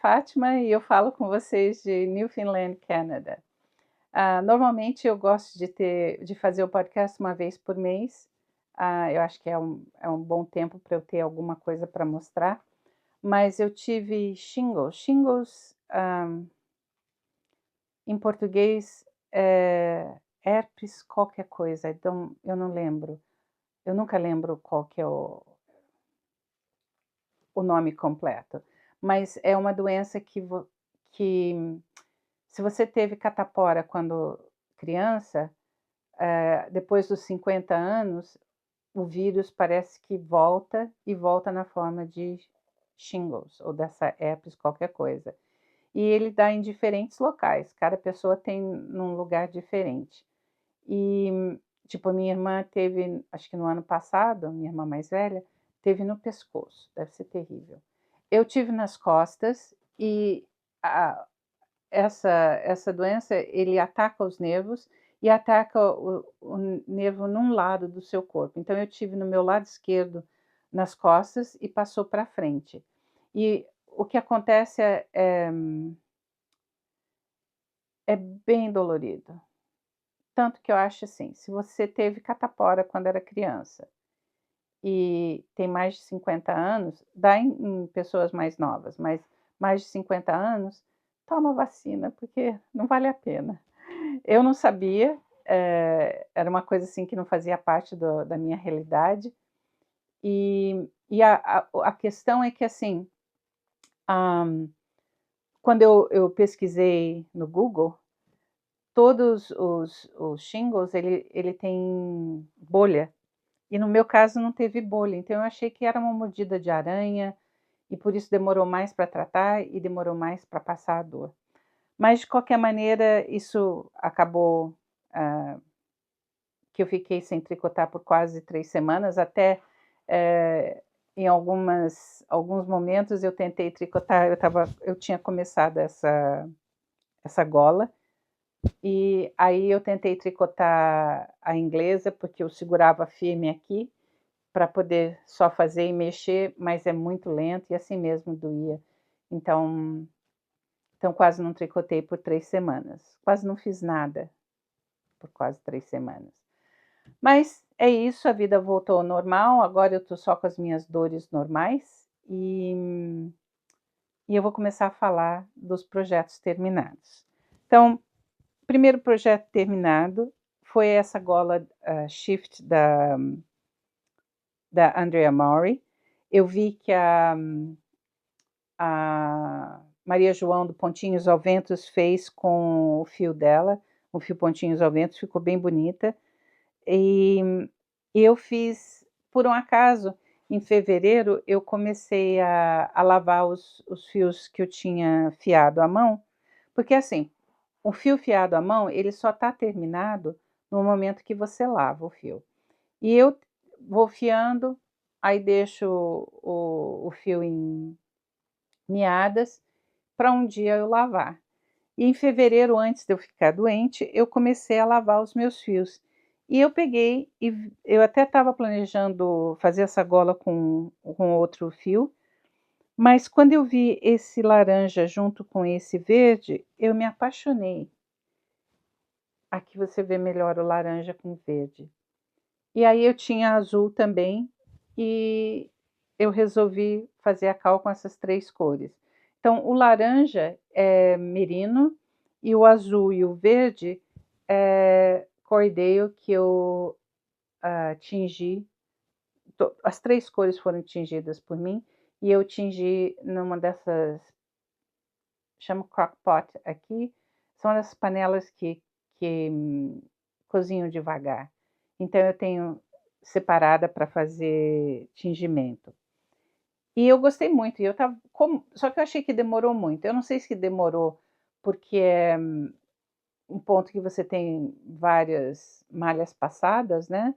Fátima e eu falo com vocês de Newfoundland, Canadá. Normalmente eu gosto de fazer o podcast uma vez por mês. Eu acho que é um bom tempo para eu ter alguma coisa para mostrar. Mas eu tive shingles. Shingles, em português, herpes qualquer coisa. Então, eu não lembro. Eu nunca lembro qual que é o nome completo. Mas é uma doença que se você teve catapora quando criança, depois dos 50 anos, o vírus parece que volta e volta na forma de shingles ou dessa herpes qualquer coisa. E ele dá em diferentes locais, cada pessoa tem num lugar diferente. E, tipo, a minha irmã teve, acho que no ano passado, a minha irmã mais velha, teve no pescoço, deve ser terrível. Eu tive nas costas e essa doença, ele ataca os nervos e ataca o nervo num lado do seu corpo. Então, eu tive no meu lado esquerdo, nas costas, e passou para frente. E o que acontece é bem dolorido. Tanto que eu acho assim, se você teve catapora quando era criança e tem mais de 50 anos, dá em pessoas mais novas, mas mais de 50 anos, toma vacina, porque não vale a pena. Eu não sabia, era uma coisa assim que não fazia parte da minha realidade. E a questão é que, assim, quando eu pesquisei no Google, todos os shingles, ele tem bolha. E no meu caso não teve bolha, então eu achei que era uma mordida de aranha e por isso demorou mais para tratar e demorou mais para passar a dor. Mas de qualquer maneira, isso acabou que eu fiquei sem tricotar por quase 3 semanas, até em alguns momentos eu tentei tricotar, eu tinha começado essa gola, e aí eu tentei tricotar a inglesa, porque eu segurava firme aqui, para poder só fazer e mexer, mas é muito lento e assim mesmo doía. Então quase não tricotei por 3 semanas. Quase não fiz nada por quase 3 semanas. Mas é isso, a vida voltou ao normal, agora eu estou só com as minhas dores normais e eu vou começar a falar dos projetos terminados. Então, o primeiro projeto terminado foi essa gola Shift da Andrea Maury. Eu vi que a Maria João do Pontinhos ao Ventos fez com o fio dela, o fio Pontinhos ao Ventos, ficou bem bonita. E eu fiz, por um acaso, em fevereiro, eu comecei a lavar os fios que eu tinha fiado à mão, porque assim, o fio fiado à mão, ele só está terminado no momento que você lava o fio. E eu vou fiando, aí deixo o fio em meadas para um dia eu lavar. E em fevereiro, antes de eu ficar doente, eu comecei a lavar os meus fios. E eu peguei, e eu até estava planejando fazer essa gola com outro fio, mas quando eu vi esse laranja junto com esse verde, eu me apaixonei. Aqui você vê melhor o laranja com verde. E aí eu tinha azul também, e eu resolvi fazer a cal com essas 3 cores. Então, o laranja é merino, e o azul e o verde é Cordeiro, que eu tingi. As 3 cores foram tingidas por mim, e eu tingi numa dessas, chama crockpot aqui, são as panelas que cozinham devagar. Então eu tenho separada para fazer tingimento. E eu gostei muito, só que eu achei que demorou muito. Eu não sei se demorou porque é um ponto que você tem várias malhas passadas, né?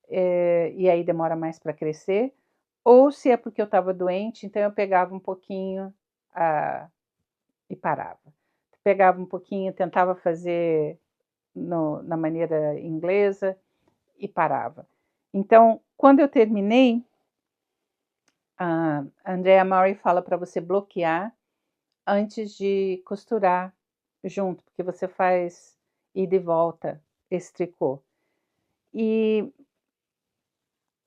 E aí demora mais para crescer, ou se é porque eu estava doente, então eu pegava um pouquinho e parava. Pegava um pouquinho, tentava fazer na maneira inglesa e parava. Então, quando eu terminei, a Andrea Maury fala para você bloquear antes de costurar junto, porque você faz ida e volta esse tricô.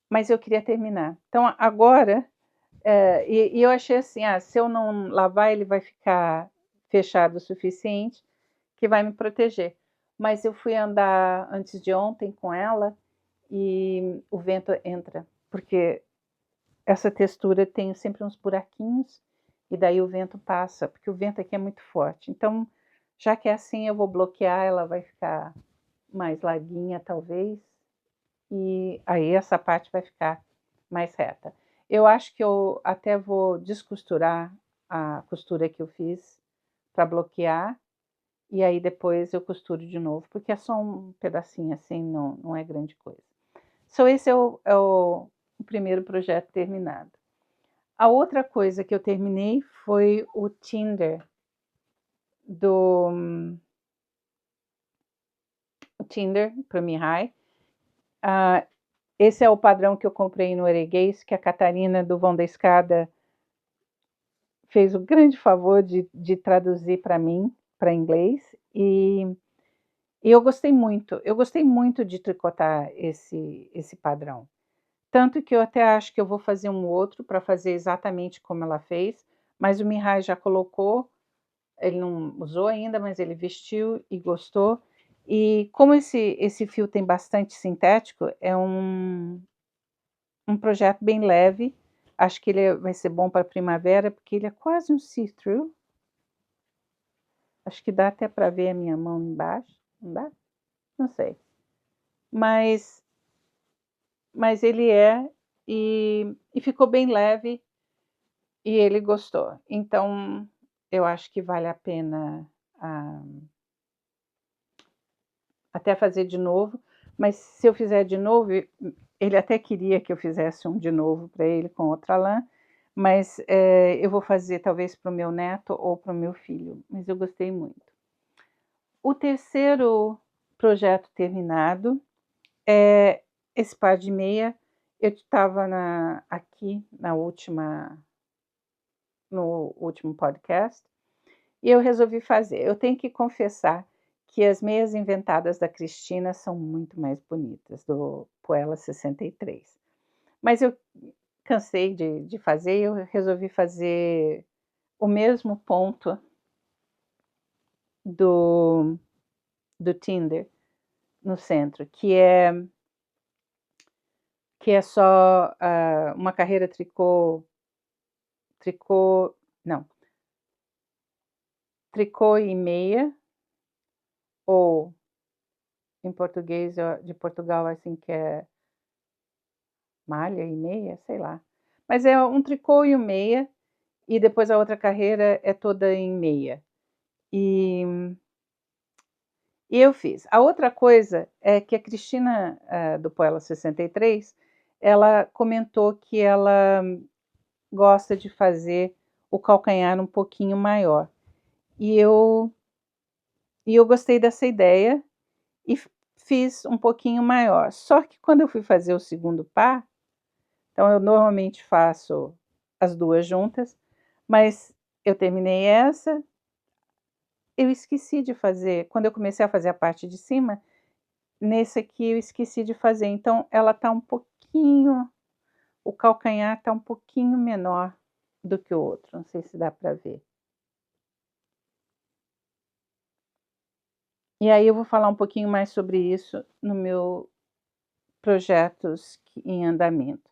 Mas eu queria terminar. Então agora, e eu achei assim, se eu não lavar ele vai ficar fechado o suficiente, que vai me proteger. Mas eu fui andar antes de ontem com ela e o vento entra, porque essa textura tem sempre uns buraquinhos e daí o vento passa, porque o vento aqui é muito forte. Então, já que é assim, eu vou bloquear, ela vai ficar mais larguinha talvez, e aí essa parte vai ficar mais reta. Eu acho que eu até vou descosturar a costura que eu fiz para bloquear, e aí depois eu costuro de novo, porque é só um pedacinho assim, não é grande coisa. Esse é o primeiro projeto terminado. A outra coisa que eu terminei foi o Tinder para Mihai. Esse é o padrão que eu comprei no Ereguês, que a Catarina do Vão da Escada fez o grande favor de traduzir para mim, para inglês, e eu gostei muito. Eu gostei muito de tricotar esse padrão. Tanto que eu até acho que eu vou fazer um outro para fazer exatamente como ela fez, mas o Mihai já colocou, ele não usou ainda, mas ele vestiu e gostou. E como esse fio tem bastante sintético, é um projeto bem leve. Acho que ele vai ser bom para primavera, porque ele é quase um see-through. Acho que dá até para ver a minha mão embaixo. Não dá? Não sei. Mas ele e ficou bem leve e ele gostou. Então, eu acho que vale a pena até fazer de novo. Mas se eu fizer de novo, ele até queria que eu fizesse um de novo para ele com outra lã, mas eu vou fazer talvez para o meu neto ou para o meu filho. Mas eu gostei muito. O terceiro projeto terminado é esse par de meia. Eu estava aqui no último podcast e eu resolvi fazer. Eu tenho que confessar que as meias inventadas da Cristina são muito mais bonitas, do Puella 63. Mas eu cansei de fazer e eu resolvi fazer o mesmo ponto do Tinder no centro, que é só uma carreira tricô e meia, ou em português de Portugal, assim, que é malha e meia, sei lá. Mas é um tricô e um meia, e depois a outra carreira é toda em meia. E eu fiz. A outra coisa é que a Cristina, do Poela 63, ela comentou que ela gosta de fazer o calcanhar um pouquinho maior. E eu gostei dessa ideia e fiz um pouquinho maior. Só que quando eu fui fazer o segundo par, então eu normalmente faço as duas juntas, mas eu terminei essa, eu esqueci de fazer, quando eu comecei a fazer a parte de cima, nesse aqui eu esqueci de fazer, então ela tá um pouquinho, o calcanhar tá um pouquinho menor do que o outro, não sei se dá para ver. E aí eu vou falar um pouquinho mais sobre isso no meu projetos em andamento.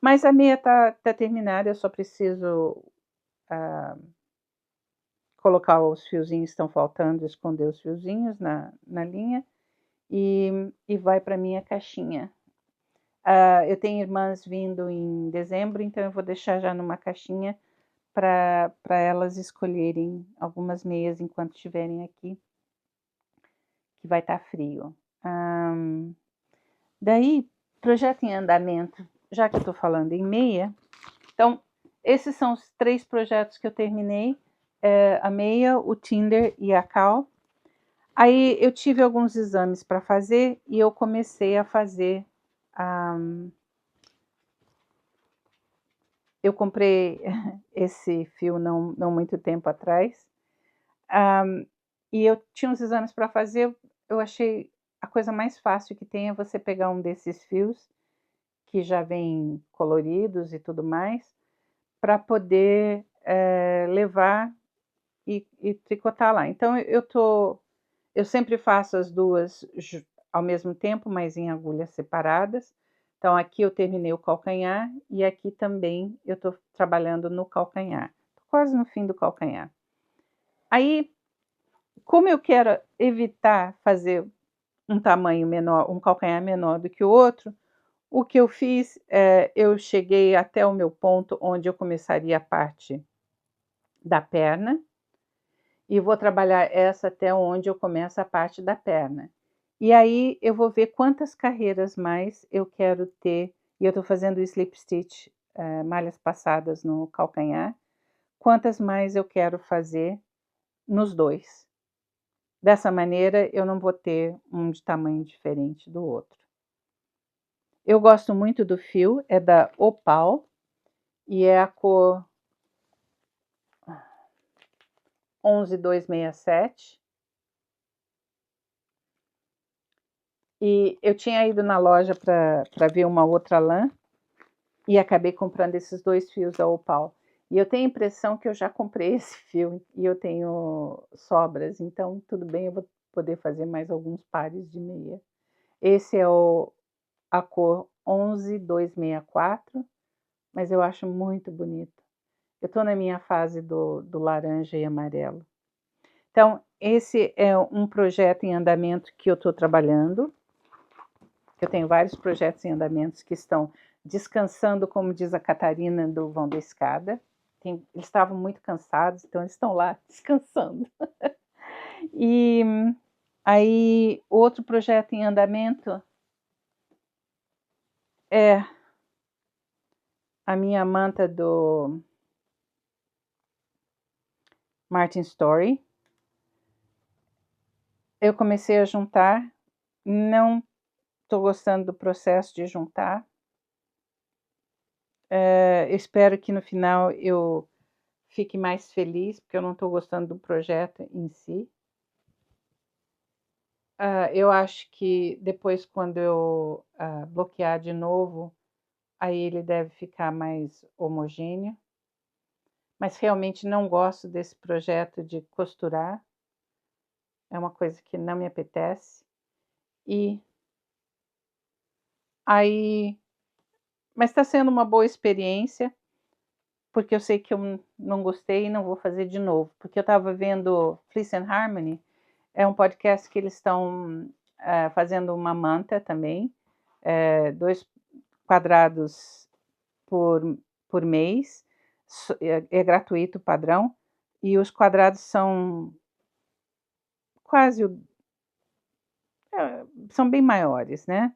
Mas a meia tá terminada, eu só preciso colocar os fiozinhos que estão faltando, esconder os fiozinhos na linha e vai para minha caixinha. Eu tenho irmãs vindo em dezembro, então eu vou deixar já numa caixinha para elas escolherem algumas meias enquanto estiverem aqui, que vai estar frio. Daí, projeto em andamento, já que eu estou falando em meia, então esses são os 3 projetos que eu terminei, a meia, o Tinder e a Cal. Aí eu tive alguns exames para fazer e eu comecei a fazer eu comprei esse fio não muito tempo atrás, e eu tinha uns exames para fazer, eu achei a coisa mais fácil que tem é você pegar um desses fios, que já vem coloridos e tudo mais, para poder levar e tricotar lá. Então eu sempre faço as duas ao mesmo tempo, mas em agulhas separadas. Então aqui eu terminei o calcanhar e aqui também eu estou trabalhando no calcanhar. Tô quase no fim do calcanhar. Aí, como eu quero evitar fazer um tamanho menor, um calcanhar menor do que o outro, o que eu fiz eu cheguei até o meu ponto onde eu começaria a parte da perna e vou trabalhar essa até onde eu começo a parte da perna. E aí eu vou ver quantas carreiras mais eu quero ter, e eu estou fazendo slip stitch, malhas passadas no calcanhar, quantas mais eu quero fazer nos dois. Dessa maneira eu não vou ter um de tamanho diferente do outro. Eu gosto muito do fio, é da Opal, e é a cor 11267. E eu tinha ido na loja para ver uma outra lã e acabei comprando esses dois fios da Opal. E eu tenho a impressão que eu já comprei esse fio e eu tenho sobras, então tudo bem, eu vou poder fazer mais alguns pares de meia. Esse é a cor 11264, mas eu acho muito bonito. Eu estou na minha fase do laranja e amarelo. Então, esse é um projeto em andamento que eu estou trabalhando. Eu tenho vários projetos em andamento que estão descansando, como diz a Catarina, do vão da escada. Eles estavam muito cansados, então eles estão lá descansando. E aí, outro projeto em andamento é a minha manta do Martin Story. Eu comecei a juntar, não estou gostando do processo de juntar. Eu espero que no final eu fique mais feliz, porque eu não estou gostando do projeto em si. Eu acho que depois, quando eu bloquear de novo, aí ele deve ficar mais homogêneo. Mas realmente não gosto desse projeto de costurar. É uma coisa que não me apetece. E aí, mas está sendo uma boa experiência, porque eu sei que eu não gostei e não vou fazer de novo. Porque eu estava vendo Fleece and Harmony, é um podcast que eles estão fazendo uma manta também, 2 quadrados por mês, é gratuito padrão, e os quadrados são quase, são bem maiores, né?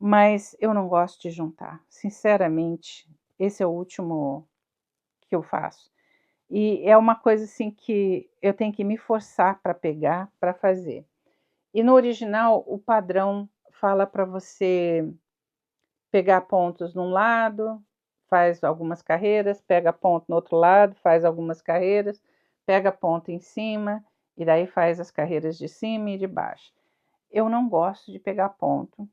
Mas eu não gosto de juntar, sinceramente, esse é o último que eu faço. E é uma coisa assim que eu tenho que me forçar para pegar, para fazer. E no original, o padrão fala para você pegar pontos num lado, faz algumas carreiras, pega ponto no outro lado, faz algumas carreiras, pega ponto em cima, e daí faz as carreiras de cima e de baixo. Eu não gosto de pegar ponto.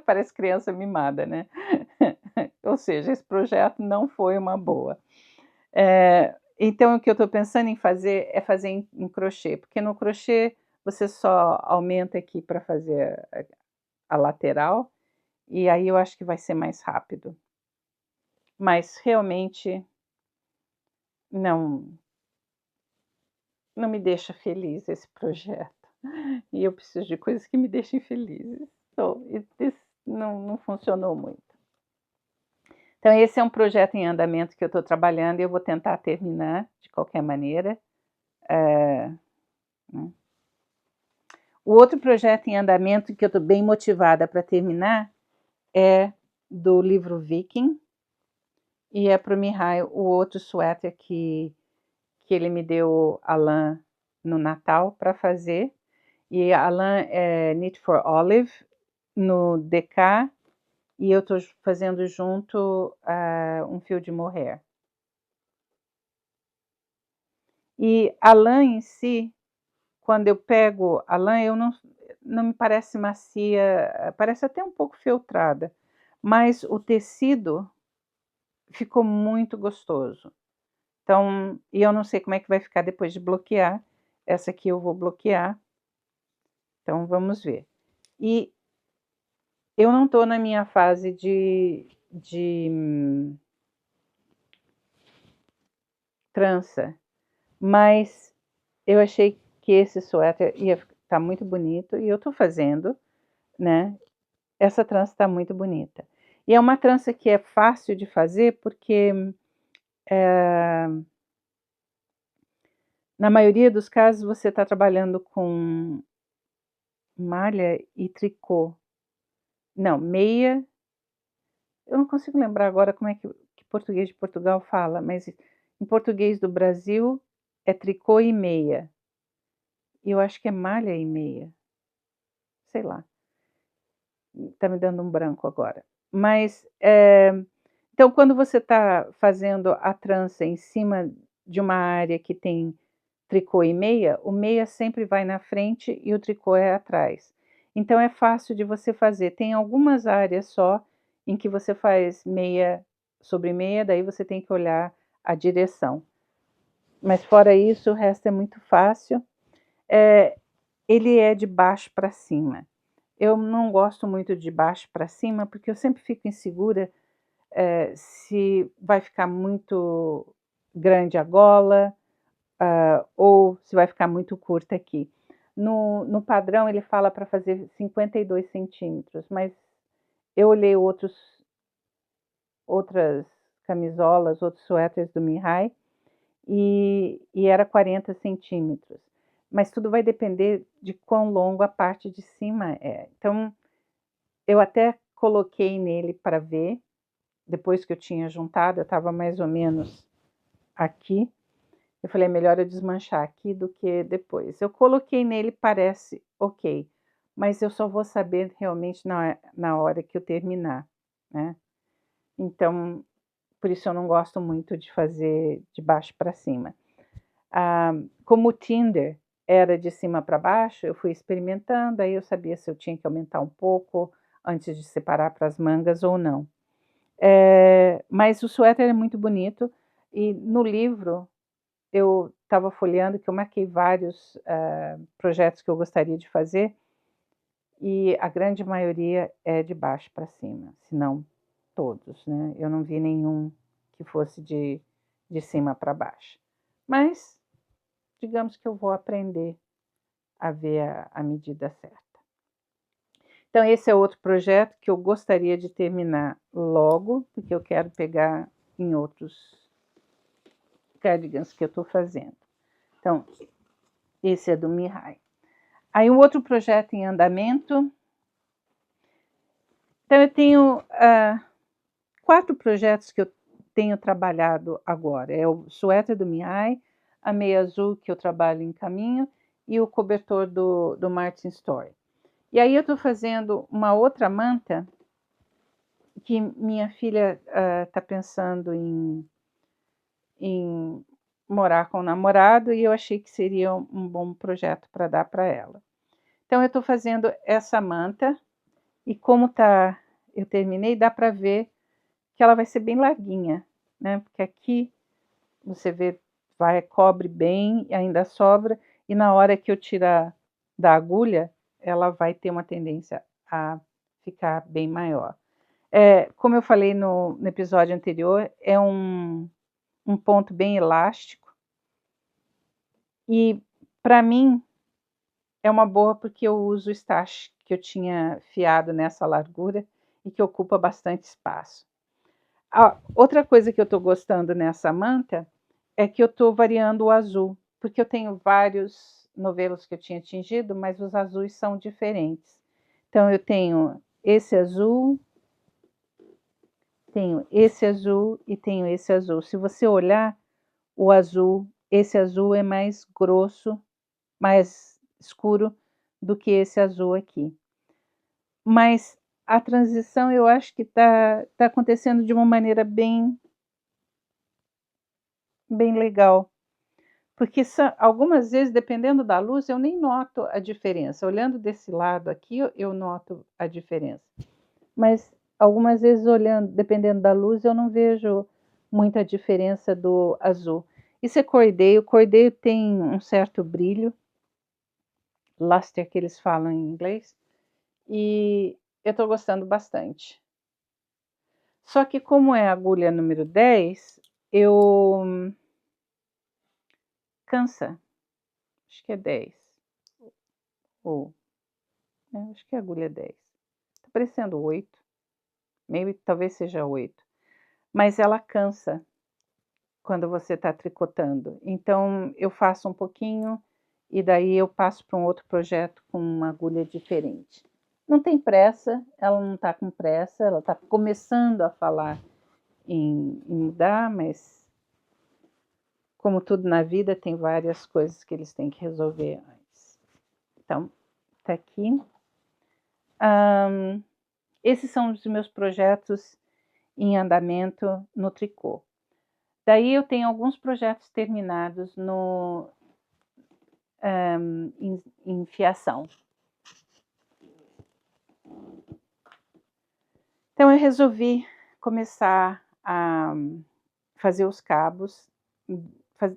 Parece criança mimada, né? Ou seja, esse projeto não foi uma boa. Então, o que eu estou pensando em fazer é fazer em crochê, porque no crochê você só aumenta aqui para fazer a lateral, e aí eu acho que vai ser mais rápido. Mas realmente não me deixa feliz esse projeto. E eu preciso de coisas que me deixem felizes. Então, isso não funcionou muito. Então, esse é um projeto em andamento que eu estou trabalhando e eu vou tentar terminar de qualquer maneira. Né? O outro projeto em andamento que eu estou bem motivada para terminar é do livro Viking, e é para o Mihai, o outro suéter que ele me deu a lã no Natal para fazer. E a lã é Knit for Olive, no DK, e eu tô fazendo junto um fio de mohair. E a lã em si, quando eu pego a lã, eu não me parece macia, parece até um pouco feltrada, mas o tecido ficou muito gostoso. Então, e eu não sei como é que vai ficar depois de bloquear. Essa aqui eu vou bloquear. Então, vamos ver. E eu não estou na minha fase de trança, mas eu achei que esse suéter ia estar muito bonito e eu estou fazendo, né? Essa trança está muito bonita. E é uma trança que é fácil de fazer porque na maioria dos casos você está trabalhando com malha e tricô. Não, meia. Eu não consigo lembrar agora como é que português de Portugal fala, mas em português do Brasil é tricô e meia. E eu acho que é malha e meia. Sei lá. Tá me dando um branco agora. Mas, então quando você está fazendo a trança em cima de uma área que tem tricô e meia, o meia sempre vai na frente e o tricô é atrás. Então é fácil de você fazer. Tem algumas áreas só em que você faz meia sobre meia, daí você tem que olhar a direção. Mas fora isso, o resto é muito fácil. Ele é de baixo para cima. Eu não gosto muito de baixo para cima, porque eu sempre fico insegura se vai ficar muito grande a gola, ou se vai ficar muito curta aqui. No padrão ele fala para fazer 52 centímetros, mas eu olhei outras camisolas, outros suéteres do Mihai, e era 40 centímetros. Mas tudo vai depender de quão longo a parte de cima é. Então, eu até coloquei nele para ver, depois que eu tinha juntado, eu estava mais ou menos aqui. Eu falei, é melhor eu desmanchar aqui do que depois. Eu coloquei nele, parece ok, mas eu só vou saber realmente na hora que eu terminar, né? Então, por isso eu não gosto muito de fazer de baixo para cima. Como o Tinder era de cima para baixo, eu fui experimentando, aí eu sabia se eu tinha que aumentar um pouco antes de separar para as mangas ou não. Mas o suéter é muito bonito e no livro eu estava folheando que eu marquei vários projetos que eu gostaria de fazer e a grande maioria é de baixo para cima, se não todos, né? Eu não vi nenhum que fosse de cima para baixo. Mas digamos que eu vou aprender a ver a medida certa. Então esse é outro projeto que eu gostaria de terminar logo, porque eu quero pegar em outros cardigans que eu estou fazendo. Então, esse é do Mihai. Aí um outro projeto em andamento. Então eu tenho 4 projetos que eu tenho trabalhado agora. É o suéter do Mihai, a meia azul que eu trabalho em caminho e o cobertor do Martin Story. E aí eu estou fazendo uma outra manta que minha filha está pensando em morar com o namorado e eu achei que seria um bom projeto para dar para ela. Então eu estou fazendo essa manta e como eu terminei, dá para ver que ela vai ser bem larguinha, né? Porque aqui você vê, cobre bem, ainda sobra, e na hora que eu tirar da agulha, ela vai ter uma tendência a ficar bem maior. Como eu falei no episódio anterior, é um ponto bem elástico, e para mim é uma boa porque eu uso o stash que eu tinha fiado nessa largura e que ocupa bastante espaço. Outra coisa que eu estou gostando nessa manta é que eu estou variando o azul, porque eu tenho vários novelos que eu tinha tingido, mas os azuis são diferentes. Então eu tenho esse azul, tenho esse azul e tenho esse azul. Se você olhar o azul, esse azul é mais grosso, mais escuro do que esse azul aqui. Mas a transição eu acho que tá acontecendo de uma maneira bem legal. Porque algumas vezes, dependendo da luz, eu nem noto a diferença. Olhando desse lado aqui, eu noto a diferença. Mas algumas vezes olhando, dependendo da luz, eu não vejo muita diferença do azul. Isso é cordeio. Cordeio tem um certo brilho, luster que eles falam em inglês, e eu estou gostando bastante. Só que como é a agulha número 10, eu cansa. Acho que é 10. Ou, acho que a agulha é 10. Tá parecendo 8. Talvez seja 8. Mas ela cansa quando você está tricotando. Então eu faço um pouquinho e daí eu passo para um outro projeto com uma agulha diferente. Não tem pressa, ela não está com pressa, ela está começando a falar em mudar, mas como tudo na vida, tem várias coisas que eles têm que resolver antes. Então, tá aqui. Esses são os meus projetos em andamento no tricô. Daí eu tenho alguns projetos terminados em fiação. Então eu resolvi começar a fazer os cabos,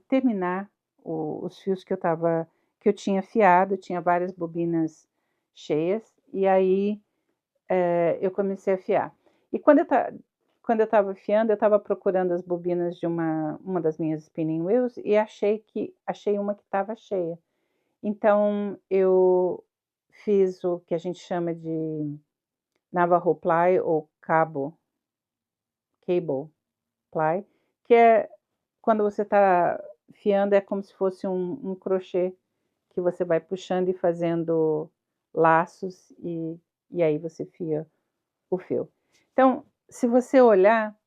terminar os fios que eu tinha fiado, tinha várias bobinas cheias, e aí eu comecei a fiar. E quando eu estava fiando, eu estava procurando as bobinas de uma das minhas spinning wheels e achei uma que estava cheia. Então eu fiz o que a gente chama de Navajo ply ou cable ply, que é quando você está fiando, é como se fosse um crochê que você vai puxando e fazendo laços e aí você fia o fio. Então, se você olhar,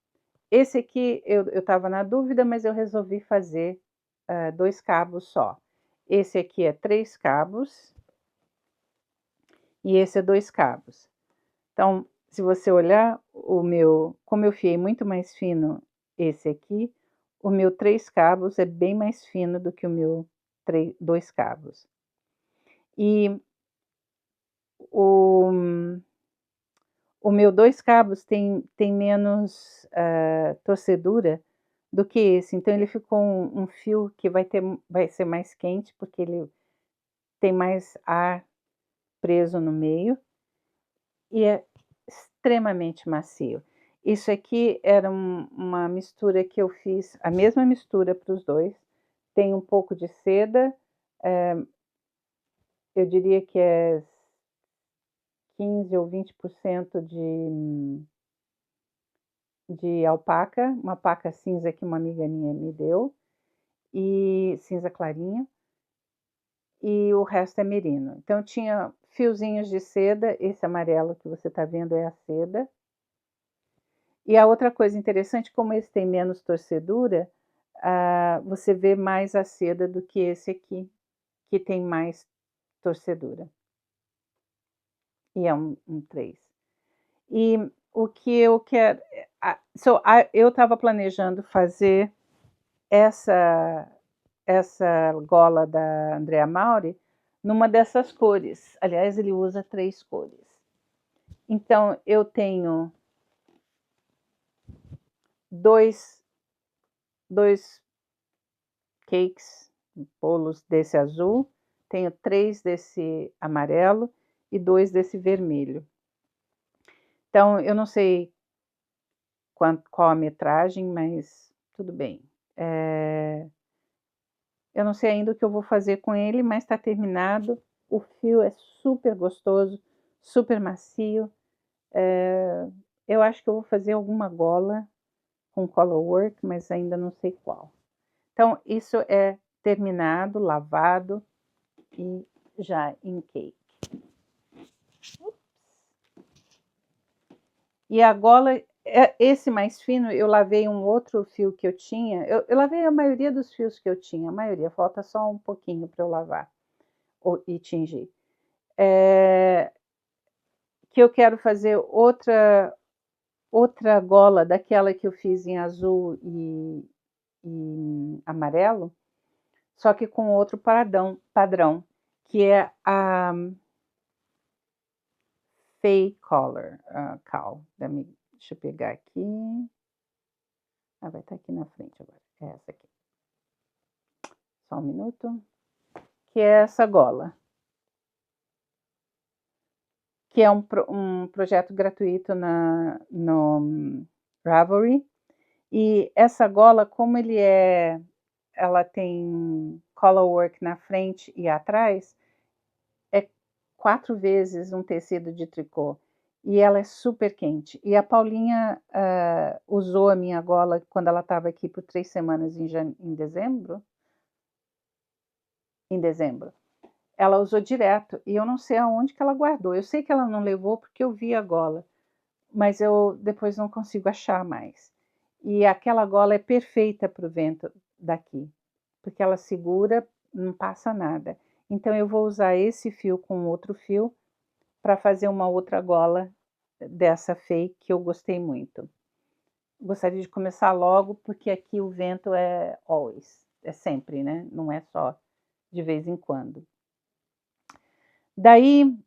esse aqui eu estava na dúvida, mas eu resolvi fazer 2 cabos só. Esse aqui é 3 cabos e esse é 2 cabos. Então, se você olhar como eu fiei muito mais fino esse aqui, o meu 3 cabos é bem mais fino do que o meu 2 cabos. E o meu 2 cabos tem menos torcedura do que esse. Então ele ficou um fio que vai ser mais quente, porque ele tem mais ar preso no meio. E é extremamente macio. Isso aqui era uma mistura que eu fiz, a mesma mistura para os dois. Tem um pouco de seda, eu diria que é 15 ou 20% de alpaca, uma alpaca cinza que uma amiga minha me deu, e cinza clarinha, e o resto é merino. Então tinha fiozinhos de seda, esse amarelo que você está vendo é a seda. E a outra coisa interessante, como esse tem menos torcedura, você vê mais a seda do que esse aqui, que tem mais torcedura. E é um 3. E o que eu quero... eu estava planejando fazer essa gola da Andrea Mauri numa dessas cores. Aliás, ele usa 3 cores. Então, eu tenho dois cakes, bolos desse azul, tenho 3 desse amarelo e 2 desse vermelho. Então, eu não sei qual a metragem, mas tudo bem. Eu não sei ainda o que eu vou fazer com ele, mas está terminado. O fio é super gostoso, super macio. Eu acho que eu vou fazer alguma gola com color work, mas ainda não sei qual. Então, isso é terminado, lavado e já em cake. E a gola, esse mais fino, eu lavei um outro fio que eu tinha. Eu lavei a maioria dos fios que eu tinha, a maioria, falta só um pouquinho para eu lavar e tingir. que eu quero fazer outra gola daquela que eu fiz em azul e amarelo, só que com outro padrão, que é a Fay Collar, Cal. Deixa eu pegar aqui. Vai estar aqui na frente agora. É essa aqui. Só um minuto. Que é essa gola. Que é um projeto gratuito no Ravelry. E essa gola, como ela tem collar work na frente e atrás, é 4 vezes um tecido de tricô. E ela é super quente. E a Paulinha usou a minha gola quando ela estava aqui por 3 semanas em dezembro. Em dezembro. Ela usou direto. E eu não sei aonde que ela guardou. Eu sei que ela não levou porque eu vi a gola. Mas eu depois não consigo achar mais. E aquela gola é perfeita para o vento daqui. Porque ela segura, não passa nada. Então eu vou usar esse fio com outro fio para fazer uma outra gola dessa Fay que eu gostei muito. Gostaria de começar logo porque aqui o vento é always, é sempre, né? Não é só de vez em quando. Daí,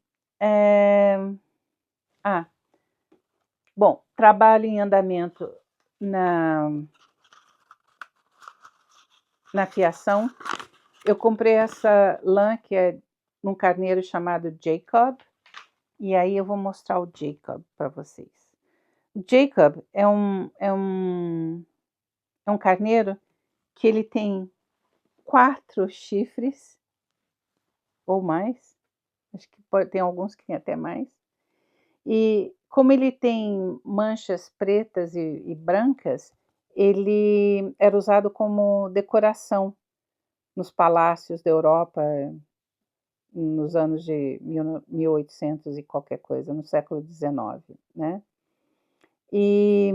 bom, trabalho em andamento na fiação. Eu comprei essa lã que é num carneiro chamado Jacob. E aí eu vou mostrar o Jacob para vocês. O Jacob é um carneiro que ele tem 4 chifres ou mais. Acho que tem alguns que tem até mais. E como ele tem manchas pretas e brancas, ele era usado como decoração nos palácios da Europa nos anos de 1800 e qualquer coisa, no século XIX, né? E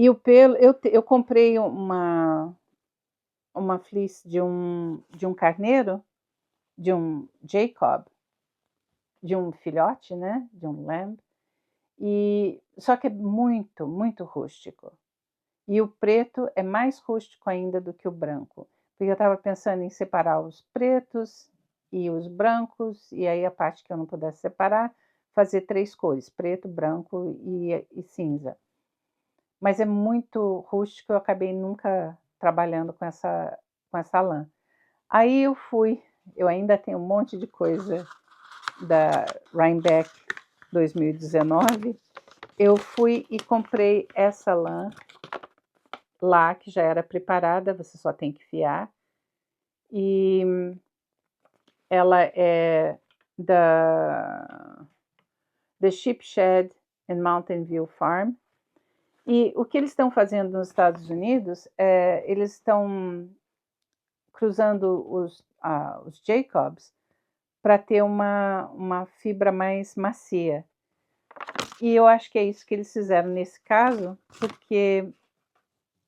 o pelo, eu comprei uma fleece de um carneiro, de um Jacob, de um filhote, né? De um lamb. E só que é muito, muito rústico. E o preto é mais rústico ainda do que o branco. Porque eu estava pensando em separar os pretos e os brancos, e aí a parte que eu não pudesse separar, fazer 3 cores, preto, branco e cinza. Mas é muito rústico, eu acabei nunca trabalhando com essa lã. Aí eu ainda tenho um monte de coisa da Rhinebeck 2019, eu fui e comprei essa lã lá, que já era preparada, você só tem que fiar. E ela é da The Sheep Shed and Mountain View Farm. E o que eles estão fazendo nos Estados Unidos eles estão cruzando os Jacobs para ter uma fibra mais macia. E eu acho que é isso que eles fizeram nesse caso, porque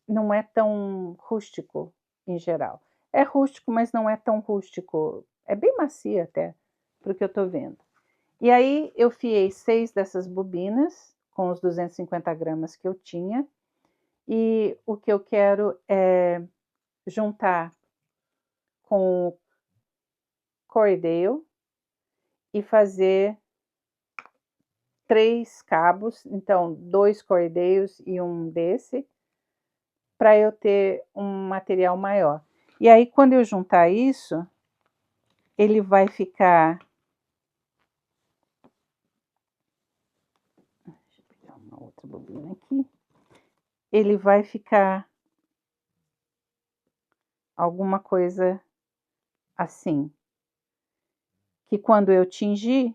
não é tão rústico em geral. É rústico, mas não é tão rústico. É bem macia até, para o que eu estou vendo. E aí eu fiei 6 dessas bobinas, com os 250 gramas que eu tinha. E o que eu quero é juntar com o Corriedale e fazer 3 cabos, então 2 Corriedales e um desse, para eu ter um material maior. E aí, quando eu juntar isso, ele vai ficar... Deixa eu pegar uma outra bobina aqui. Ele vai ficar alguma coisa assim, que quando eu tingir,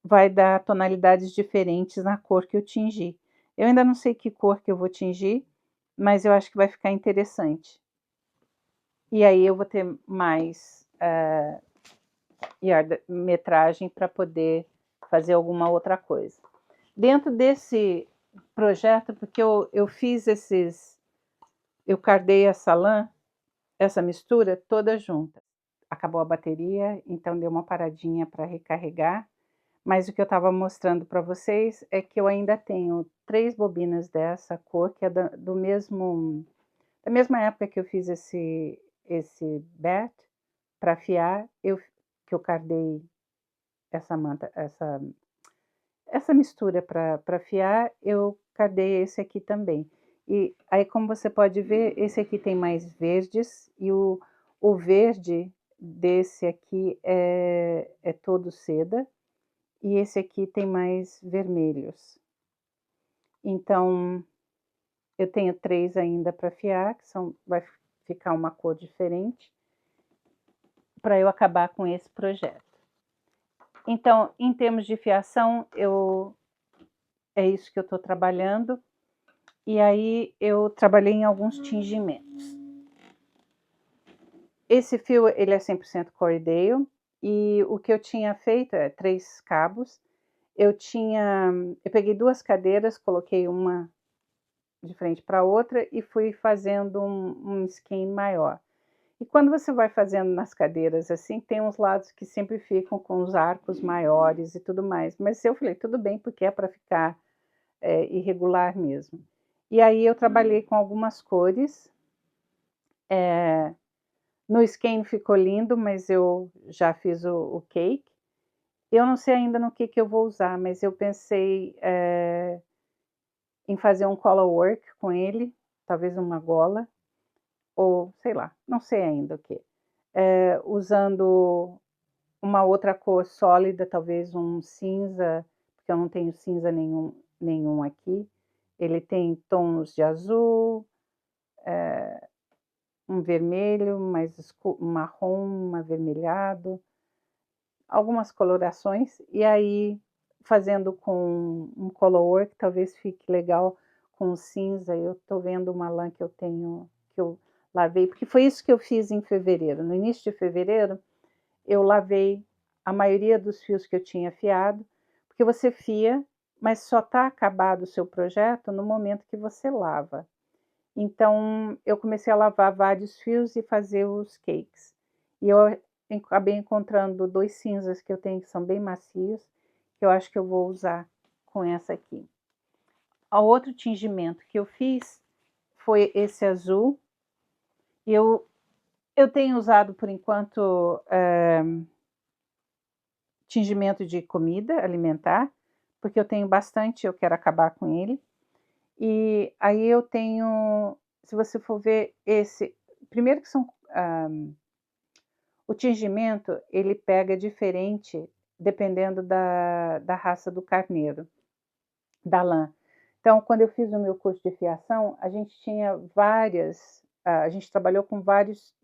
vai dar tonalidades diferentes na cor que eu tingir. Eu ainda não sei que cor que eu vou tingir, mas eu acho que vai ficar interessante. E aí eu vou ter mais metragem para poder fazer alguma outra coisa. Dentro desse projeto, porque eu fiz eu cardei essa lã, essa mistura toda junta. A acabou a bateria, então deu uma paradinha para recarregar. Mas o que eu estava mostrando para vocês é que eu ainda tenho 3 bobinas dessa cor, que é da mesma época que eu fiz esse bat para afiar, que eu cardei essa manta, essa mistura para afiar, eu cardei esse aqui também. E aí, como você pode ver, esse aqui tem mais verdes e o verde desse aqui é todo seda e esse aqui tem mais vermelhos. Então, eu tenho 3 ainda para afiar, que vai ficar uma cor diferente, para eu acabar com esse projeto. Então, em termos de fiação, é isso que eu estou trabalhando. E aí eu trabalhei em alguns tingimentos. Esse fio, ele é 100% Corriedale. E o que eu tinha feito é 3 cabos. Eu peguei 2 cadeiras, coloquei uma de frente para a outra e fui fazendo um skein maior. E quando você vai fazendo nas cadeiras assim, tem uns lados que sempre ficam com os arcos maiores e tudo mais. Mas eu falei, tudo bem, porque é para ficar irregular mesmo. E aí eu trabalhei com algumas cores. No skein ficou lindo, mas eu já fiz o cake. Eu não sei ainda no que eu vou usar, mas eu pensei em fazer um color work com ele, talvez uma gola, ou sei lá, não sei ainda o que. Usando uma outra cor sólida, talvez um cinza, porque eu não tenho cinza nenhum aqui. Ele tem tons de azul, um vermelho, mais escuro, um marrom, um avermelhado, algumas colorações, e aí fazendo com um color work, talvez fique legal com cinza. Eu estou vendo uma lã que eu tenho, que eu lavei, porque foi isso que eu fiz em fevereiro. No início de fevereiro, eu lavei a maioria dos fios que eu tinha fiado, porque você fia, mas só está acabado o seu projeto no momento que você lava. Então, eu comecei a lavar vários fios e fazer os cakes. E eu acabei encontrando 2 cinzas que eu tenho que são bem macios, que eu acho que eu vou usar com essa aqui. O outro tingimento que eu fiz foi esse azul. Eu tenho usado, por enquanto, tingimento de comida alimentar, porque eu tenho bastante, eu quero acabar com ele. E aí eu tenho, se você for ver primeiro que o tingimento, ele pega diferente dependendo da raça do carneiro, da lã. Então, quando eu fiz o meu curso de fiação, a gente tinha a gente trabalhou com várias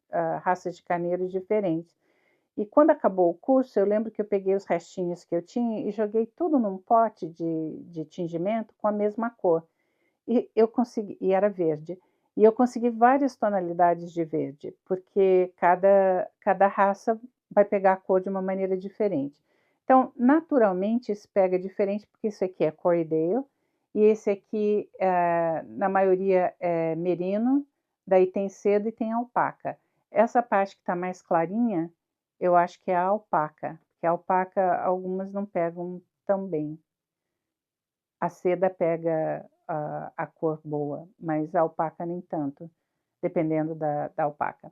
raças de carneiros diferentes. E quando acabou o curso, eu lembro que eu peguei os restinhos que eu tinha e joguei tudo num pote de tingimento com a mesma cor. E eu consegui, e era verde. E eu consegui várias tonalidades de verde, porque cada raça vai pegar a cor de uma maneira diferente. Então, naturalmente, isso pega diferente, porque isso aqui é Corriedale, e esse aqui, na maioria, é merino, daí tem seda e tem alpaca. Essa parte que está mais clarinha, eu acho que é a alpaca, porque a alpaca algumas não pegam tão bem. A seda pega a cor boa, mas a alpaca nem tanto, dependendo da alpaca.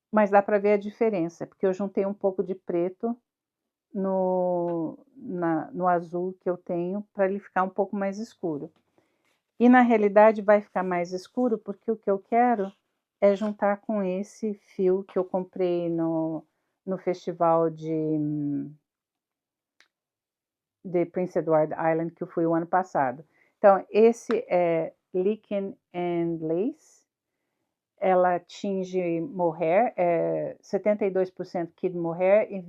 Mas dá para ver a diferença, porque eu juntei um pouco de preto no azul que eu tenho, para ele ficar um pouco mais escuro. E na realidade vai ficar mais escuro, porque o que eu quero é juntar com esse fio que eu comprei no festival de Prince Edward Island, que eu fui o ano passado. Então, esse é Lichen and Lace. Ela tinge mohair, 72% kid mohair e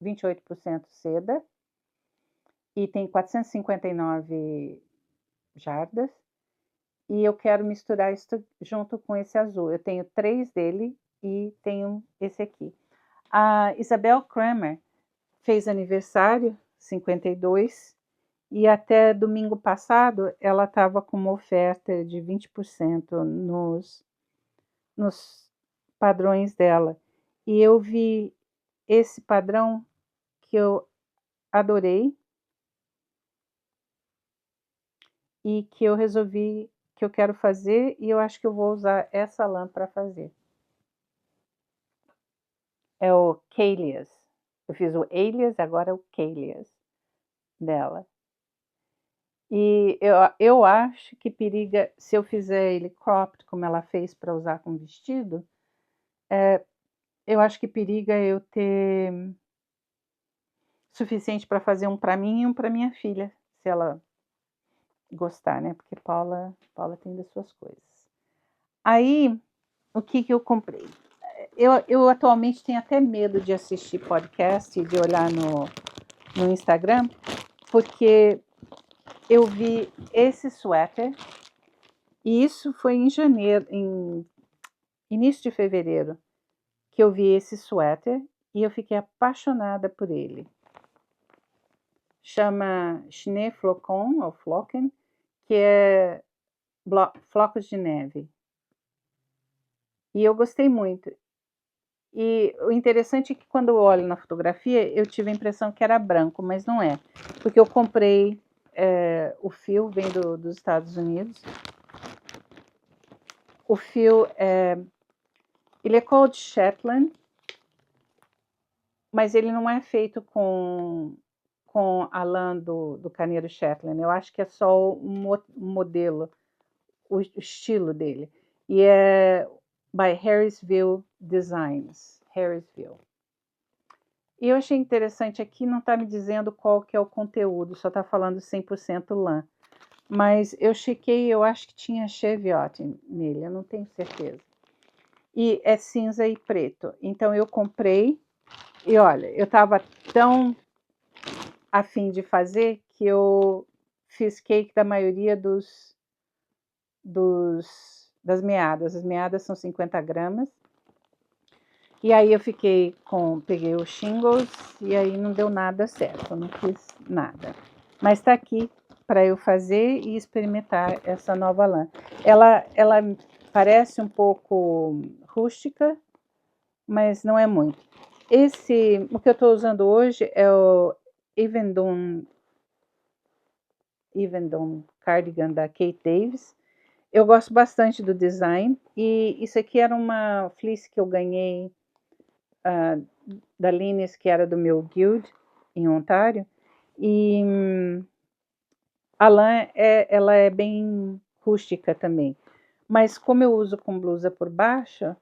28% seda. E tem 459 jardas. E eu quero misturar isso junto com esse azul. Eu tenho 3 dele e tenho esse aqui. A Isabel Kramer fez aniversário, 52, e até domingo passado ela estava com uma oferta de 20% nos padrões dela. E eu vi esse padrão que eu adorei e que eu resolvi que eu quero fazer, e eu acho que eu vou usar essa lã para fazer. É o Camellias. Eu fiz o Alias, agora é o Camellias dela. E eu acho que periga, se eu fizer ele cropped, como ela fez para usar com vestido, eu acho que periga eu ter suficiente para fazer um para mim e um para minha filha, se ela gostar, né? Porque Paula tem das suas coisas. Aí, o que eu comprei? Eu atualmente tenho até medo de assistir podcast e de olhar no Instagram, porque eu vi esse suéter, e isso foi em janeiro, em início de fevereiro, que eu vi esse suéter e eu fiquei apaixonada por ele. Chama Schneeflocon, ou Flocken, que é flocos de neve. E eu gostei muito. E o interessante é que quando eu olho na fotografia, eu tive a impressão que era branco, mas não é. Porque eu comprei o fio, vem dos Estados Unidos. O fio, ele é called Shetland, mas ele não é feito com a lã do carneiro Shetland. Eu acho que é só um modelo, o estilo dele. E é by Harrisville Designs. Harrisville. E eu achei interessante aqui, não está me dizendo qual que é o conteúdo, só está falando 100% lã. Mas eu chequei, eu acho que tinha Cheviot nele, eu não tenho certeza. E é cinza e preto. Então eu comprei, e olha, eu estava tão a fim de fazer que eu fiz cake da maioria das meadas. As meadas são 50 gramas. E aí eu peguei os shingles e aí não deu nada certo, eu não fiz nada. Mas está aqui para eu fazer e experimentar essa nova lã. Ela parece um pouco rústica, mas não é muito. O que eu estou usando hoje é o Evendon Cardigan da Kate Davis. Eu gosto bastante do design, e isso aqui era uma fleece que eu ganhei da Lines, que era do meu guild em Ontário, e a lã ela é bem rústica também, mas como eu uso com blusa por baixo,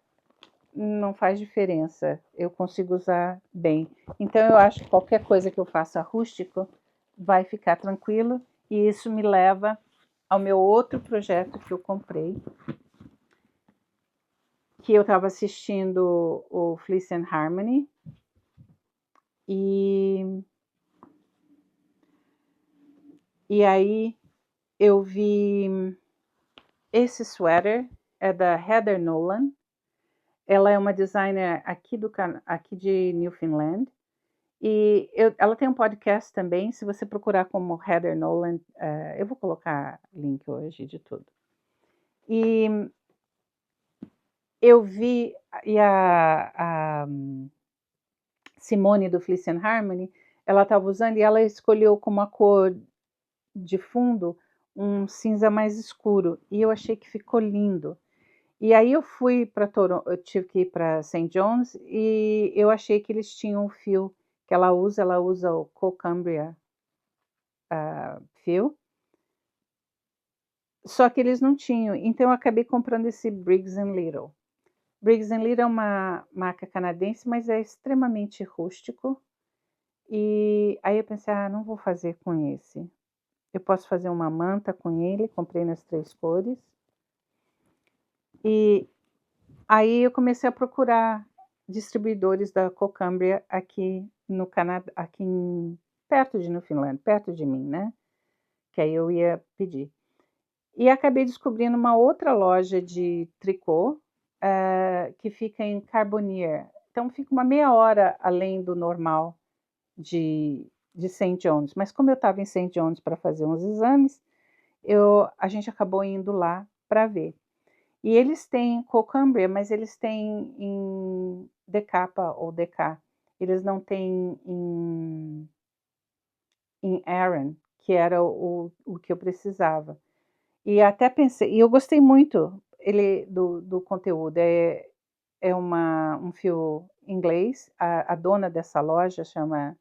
não faz diferença, eu consigo usar bem. Então eu acho que qualquer coisa que eu faça rústico vai ficar tranquilo, e isso me leva ao meu outro projeto que eu comprei, que eu estava assistindo o Fleece and Harmony, e aí eu vi esse sweater, é da Heather Nolan. Ela é uma designer aqui de Newfoundland. E ela tem um podcast também, se você procurar como Heather Nolan, eu vou colocar link hoje de tudo. E eu vi, e a Simone do Fleece and Harmony, ela estava usando, e ela escolheu como a cor de fundo um cinza mais escuro, e eu achei que ficou lindo. E aí eu fui para Toronto, eu tive que ir para St. John's, e eu achei que eles tinham um fio que ela usa o Cocambria fio, só que eles não tinham, então eu acabei comprando esse Briggs & Little. Briggs & Little é uma marca canadense, mas é extremamente rústico, e aí eu pensei, não vou fazer com esse. Eu posso fazer uma manta com ele, comprei nas 3 cores. E aí eu comecei a procurar distribuidores da Cocambria aqui no Canadá, perto de Newfoundland, perto de mim, né? Que aí eu ia pedir. E acabei descobrindo uma outra loja de tricô que fica em Carbonear. Então fica uma meia hora além do normal de St. John's. Mas como eu estava em St. John's para fazer uns exames, a gente acabou indo lá para ver. E eles têm Cocumbria, mas eles têm em decapa ou DK. Eles não têm em Aran, que era o que eu precisava. E até pensei, e eu gostei muito do conteúdo. É um fio inglês. A dona dessa loja chama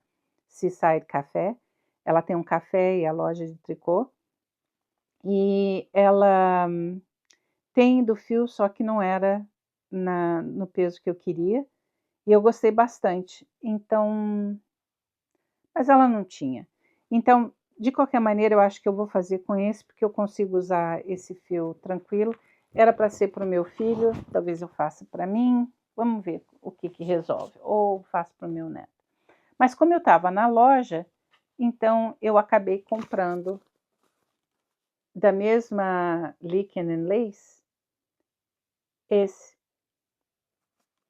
Seaside Café. Ela tem um café e a loja de tricô. E ela tem do fio, só que não era no peso que eu queria. E eu gostei bastante. Então, mas ela não tinha. Então, de qualquer maneira, eu acho que eu vou fazer com esse, porque eu consigo usar esse fio tranquilo. Era para ser para o meu filho, talvez eu faça para mim. Vamos ver o que resolve. Ou faço para o meu neto. Mas como eu estava na loja, então eu acabei comprando da mesma Lichen and Lace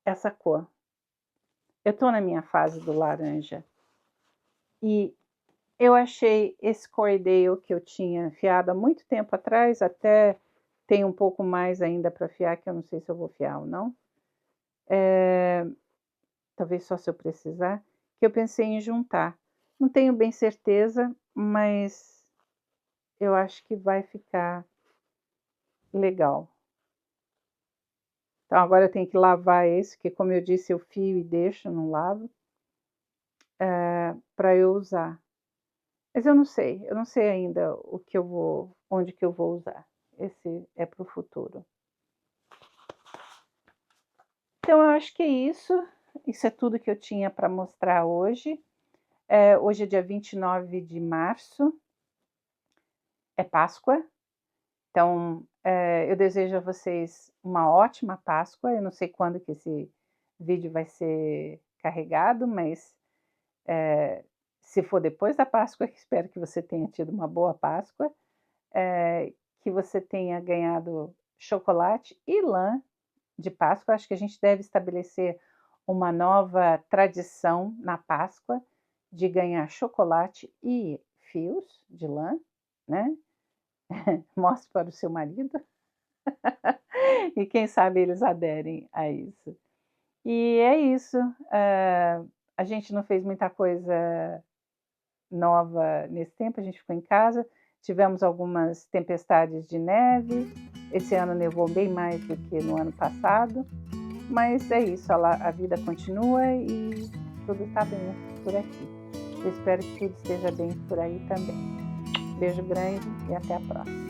essa cor. Eu estou na minha fase do laranja. E eu achei esse Corriedale que eu tinha fiado há muito tempo atrás, até tem um pouco mais ainda para fiar, que eu não sei se eu vou fiar ou não. Talvez só se eu precisar, que eu pensei em juntar. Não tenho bem certeza, mas eu acho que vai ficar legal. Então agora eu tenho que lavar esse, que como eu disse, eu fio e deixo, não lavo, para eu usar. Mas eu não sei ainda onde que eu vou usar. Esse é para o futuro. Então eu acho que é isso. Isso é tudo que eu tinha para mostrar hoje. Hoje é dia 29 de março. É Páscoa. Então eu desejo a vocês uma ótima Páscoa. Eu não sei quando que esse vídeo vai ser carregado, mas se for depois da Páscoa, espero que você tenha tido uma boa Páscoa, que você tenha ganhado chocolate e lã de Páscoa. Acho que a gente deve estabelecer uma nova tradição na Páscoa de ganhar chocolate e fios de lã, né? Mostre para o seu marido e quem sabe eles aderem a isso. E é isso. A gente não fez muita coisa nova nesse tempo, a gente ficou em casa, tivemos algumas tempestades de neve, esse ano nevou bem mais do que no ano passado, mas é isso, a vida continua e tudo está bem por aqui. Eu espero que tudo esteja bem por aí também. Beijo grande e até a próxima.